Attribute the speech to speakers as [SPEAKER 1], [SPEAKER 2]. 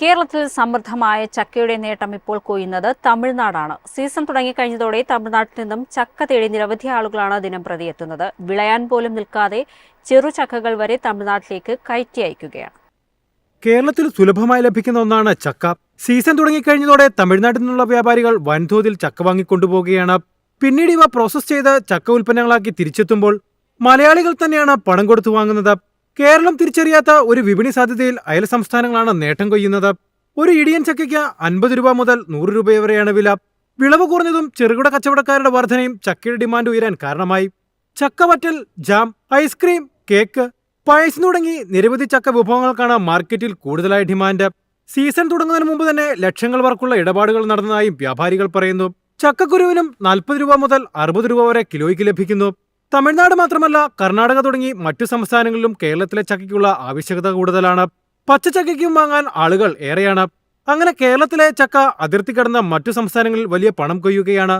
[SPEAKER 1] കേരളത്തിൽ സമൃദ്ധമായ ചക്കയുടെ നേട്ടം ഇപ്പോൾ കൊയ്യുന്നത് തമിഴ്നാടാണ്. സീസൺ തുടങ്ങിക്കഴിഞ്ഞതോടെ തമിഴ്നാട്ടിൽ നിന്നും ചക്ക തേടി നിരവധി ആളുകളാണ് ദിനംപ്രതി എത്തുന്നത്. വിളയാൻ പോലും നിൽക്കാതെ ചെറുചക്കകൾ വരെ തമിഴ്നാട്ടിലേക്ക് കയറ്റി അയക്കുകയാണ്.
[SPEAKER 2] കേരളത്തിൽ സുലഭമായി ലഭിക്കുന്ന ഒന്നാണ് ചക്ക. സീസൺ തുടങ്ങിക്കഴിഞ്ഞതോടെ തമിഴ്നാട്ടിൽ നിന്നുള്ള വ്യാപാരികൾ വൻതോതിൽ ചക്ക വാങ്ങിക്കൊണ്ടുപോവുകയാണ്. പിന്നീട് ഇവ പ്രോസസ് ചെയ്ത് ചക്ക ഉൽപ്പന്നങ്ങളാക്കി തിരിച്ചെത്തുമ്പോൾ മലയാളികൾ തന്നെയാണ് പണം കൊടുത്തു വാങ്ങുന്നത്. കേരളം തിരിച്ചറിയാത്ത ഒരു വിപണി സാധ്യതയിൽ അയൽ സംസ്ഥാനങ്ങളാണ് നേട്ടം കൊയ്യുന്നത്. ഒരു ഇടിയൻ ചക്കയ്ക്ക് 50 രൂപ മുതൽ 100 രൂപ വരെയാണ് വില. വിളവ് കുറഞ്ഞതും ചെറുകിട കച്ചവടക്കാരുടെ വർധനയും ചക്കയുടെ ഡിമാൻഡ് ഉയരാൻ കാരണമായി. ചക്കവറ്റൽ, ജാം, ഐസ്ക്രീം, കേക്ക്, പായസം തുടങ്ങി നിരവധി ചക്ക വിഭവങ്ങൾക്കാണ് മാർക്കറ്റിൽ കൂടുതലായി ഡിമാൻഡ്. സീസൺ തുടങ്ങുന്നതിന് മുമ്പ് തന്നെ ലക്ഷങ്ങൾ വർക്കുള്ള ഇടപാടുകൾ നടന്നതായും വ്യാപാരികൾ പറയുന്നു. ചക്കക്കുരുവിനും 40 രൂപ മുതൽ 60 രൂപ വരെ കിലോയ്ക്ക് ലഭിക്കുന്നു. തമിഴ്നാട് മാത്രമല്ല, കർണാടക തുടങ്ങി മറ്റു സംസ്ഥാനങ്ങളിലും കേരളത്തിലെ ചക്കയ്ക്കുള്ള ആവശ്യകത കൂടുതലാണ്. പച്ചച്ചക്കയ്ക്കും വാങ്ങാൻ ആളുകൾ ഏറെയാണ്. അങ്ങനെ കേരളത്തിലെ ചക്ക അതിർത്തി കടന്ന മറ്റു സംസ്ഥാനങ്ങളിൽ വലിയ പണം കൊയ്യുകയാണ്.